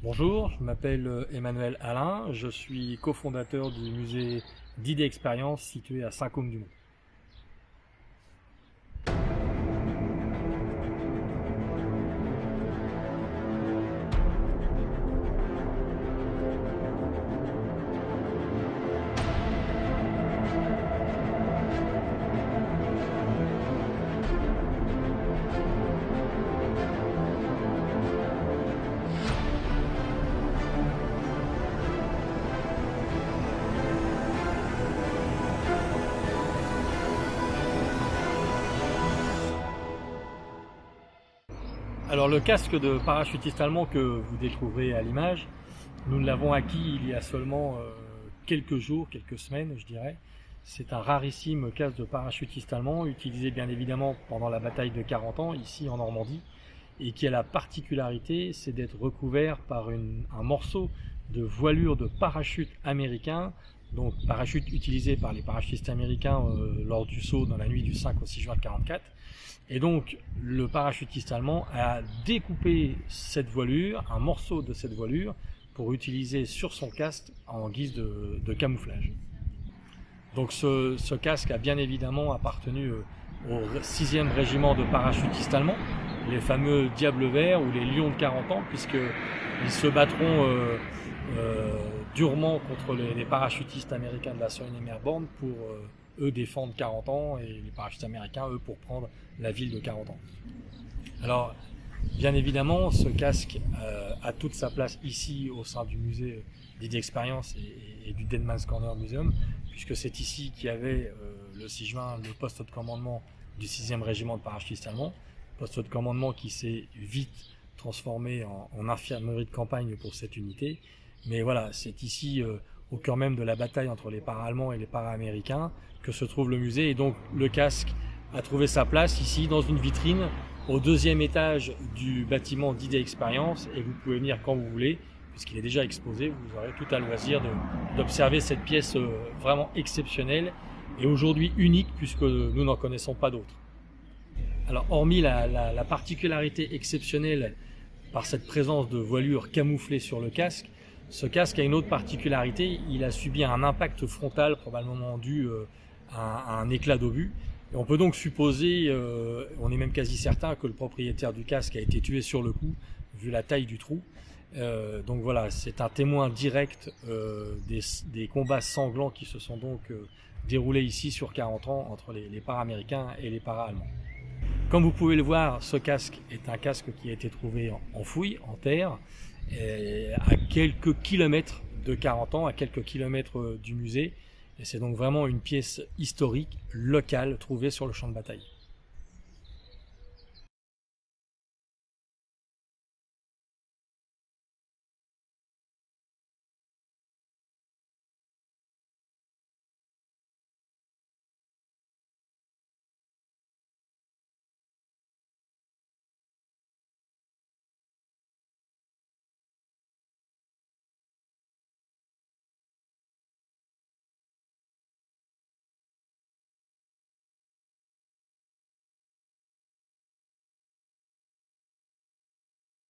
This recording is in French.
Bonjour, je m'appelle Emmanuel Alain, je suis cofondateur du musée d'Idées Expérience situé à Saint-Côme-du-Mont. Alors le casque de parachutiste allemand que vous découvrez à l'image, nous l'avons acquis il y a seulement quelques jours, quelques semaines je dirais. C'est un rarissime casque de parachutiste allemand utilisé bien évidemment pendant la bataille de 40 ans ici en Normandie et qui a la particularité c'est d'être recouvert par un morceau de voilure de parachute américain, donc parachute utilisé par les parachutistes américains lors du saut dans la nuit du 5 au 6 juin 1944. Et donc le parachutiste allemand a découpé cette voilure, un morceau de cette voilure, pour utiliser sur son casque en guise de camouflage. Donc ce casque a bien évidemment appartenu au 6e régiment de parachutistes allemands, les fameux Diables Verts ou les Lions de 40 ans, puisqu'ils se battront durement contre les parachutistes américains de la Soviet Airborne pour eux défendre 40 ans et les parachutistes américains eux pour prendre la ville de 40 ans. Alors bien évidemment ce casque a toute sa place ici au sein du musée d'Idées Expérience et du Dead Man's Corner Museum, puisque c'est ici qu'il y avait le 6 juin le poste de commandement du 6e régiment de parachutistes allemands, poste de commandement qui s'est vite transformé en infirmerie de campagne pour cette unité. Mais voilà, c'est ici au cœur même de la bataille entre les para-allemands et les para-américains que se trouve le musée, et donc le casque a trouvé sa place ici dans une vitrine au 2e étage du bâtiment d'Idées Expérience, et vous pouvez venir quand vous voulez puisqu'il est déjà exposé, vous aurez tout à loisir d'observer cette pièce vraiment exceptionnelle et aujourd'hui unique puisque nous n'en connaissons pas d'autres. Alors hormis la particularité exceptionnelle par cette présence de voilure camouflée sur le casque, ce casque a une autre particularité, il a subi un impact frontal probablement dû à un éclat d'obus. Et on peut donc supposer, on est même quasi certain que le propriétaire du casque a été tué sur le coup, vu la taille du trou. Donc voilà, c'est un témoin direct des combats sanglants qui se sont donc déroulés ici sur 40 ans entre les para-américains et les para-allemands. Comme vous pouvez le voir, ce casque est un casque qui a été trouvé enfoui en terre, à quelques kilomètres de 40 ans, à quelques kilomètres du musée. Et c'est donc vraiment une pièce historique, locale, trouvée sur le champ de bataille.